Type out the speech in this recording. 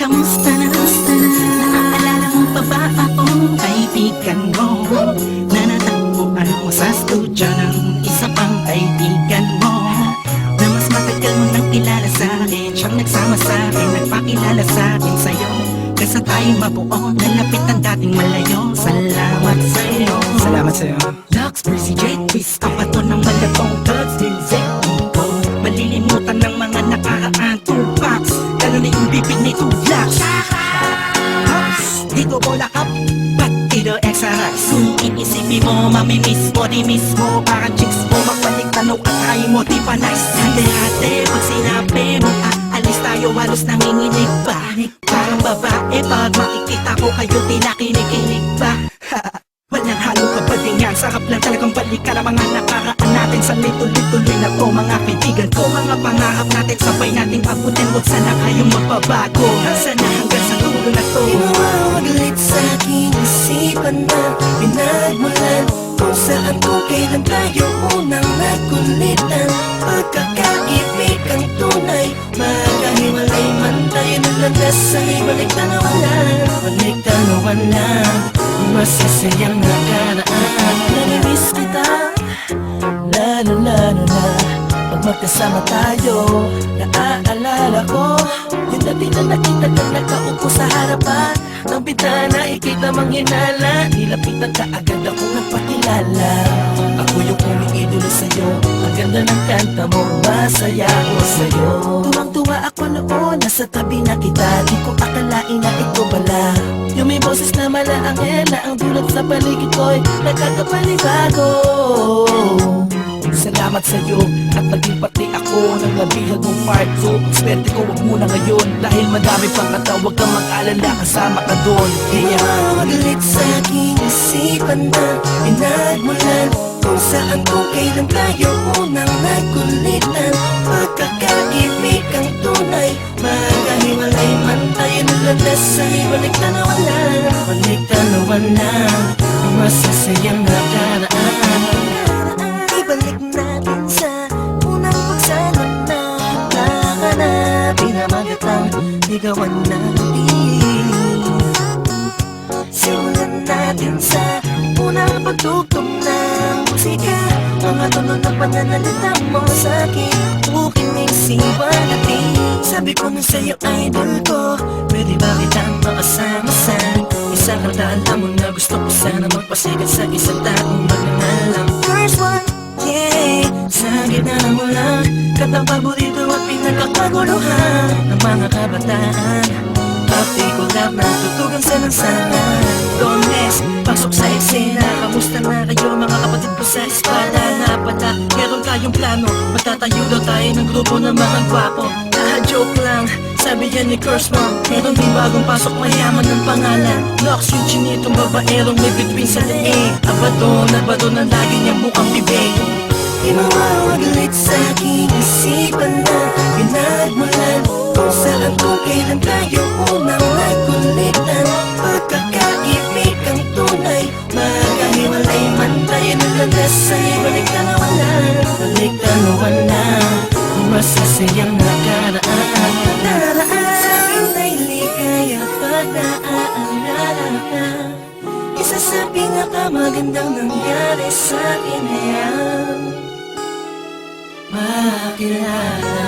kamusta na? Naaalala mo pa ba akong kaibigan mo? Na natagpuan mo sa studio ng isa pang kaibigan mo, na mas matagal mo nang kilala sa akin. Siyang nagsama sa akin, nagpakilala sa akin sa'yo. Kesa tayo mabuo, nalapit ang dating malayo. Salamat sa'yo. Salamat sa'yo. Lux, Breezy, J, Twist, ang bato ng malabong thugs din ko. Malilimutan ng mga nakaraan. Tupacs, lalo na yung bibig ni Tulax. Dito bola kap, batido extra rice. Kung iisipin mo, mamimiss mo, di miss mo. Parang chicks mo, magbalik tanaw at try mo, di pa nice. Hati-hati, pag sinabi mo, aalis tayo, halos nanginginig pa. Parang babae, pag makikita ko kayo, di nakinikinig pa. Walang halong kapalingan, sarap lang talagang balikan ang mga nakaraan natin. Sa tuloy-tuloy na to, mga kaibigan ko. Mga pangarap natin, sabay nating abutin. Huwag sana kayong magbabago, sana hanggang sa dulo na to. Di mawawaglit sa aking isipan na pinagmulan kung saan kung kailan tayo unang nagkulitan. Pagkakaibig ang tunay, magkahiwalay man tayo naglandas sa ibalik tanawan lang. Balik tanawan lang, masasayang nakaraan. Namimiss kita, la. Pag magkasama tayo, naaalala ko yung dati na nakita na nakaupo sa harapan ng bintana, ikit namang hinala. Nilapitan ka agad akong nagpakilala. Ako yung umiidolo sa'yo, ang ganda ng kanta mo, masaya ako sa'yo. Tuwang-tuwa ako noon, nasa tabi na kita. Di ko akalain na ito pala yung may boses na malaangel na ang dulot sa paligid ko'y nakakapanibago. Salamat sa'yo at naging pati ako ng nabihag mong part 2. Swerte ko wag muna ngayon dahil madami pang kataw. Huwag kang mag-alala, kasama ka doon. Kaya magalit sa aking isipan na pinagmulan kung saan kung kailan tayo unang nagkulitan. Pagkakaibig ang tunay, magkahiwalay man tayo naglandas sa ibalik tanawan lang. Balik tanawan lang, ang masasayang nakaraan. Ibalik natin sa unang pagsama na kakanapin na magatang ligawan natin. Simulan natin sa unang pagtugtog ng musika. Mga tunog ng pananalita mo sa'kin, ukinig siwa natin. Sabi ko na sa'yo idol ko, pwede ba kitang makasama sa isang kataan? Alam mo na gusto ko sana magpasikat sa isang taong magnanalang. First one, yeah, sa gitna mo lang, katang paborito at pinagkakaguluhan ng mga kabataan. Pati ko lang natutugan sa lansangan. Dones, pasok sa eksena. Kamusta na kayo mga kapatid ko sa espada? Na pala, meron tayong plano, magtatayo daw tayo ng grupo ng mga gwapo. Joke lang, sabi yan ni Curse Mom. Meron din bagong pasok, mayaman ng pangalan Lux, yung chinitong babaerong may between sa leeg. Abato na lagi niyang mukhang bibig. Di mawawaglit sa aking isipan na pinagmulan kung saan kung kailan tayo unang nagkulitan. Pagkakaibig ang tunay, magkahiwalay man tayo naglandas sa ibalik tanawan lang. Balik tanawan lang, masasayang nakaraan. Sa akin ay ligaya pag naaalala ka. Isa sa pinakamagandang nangyari sa akin ay ang makilala.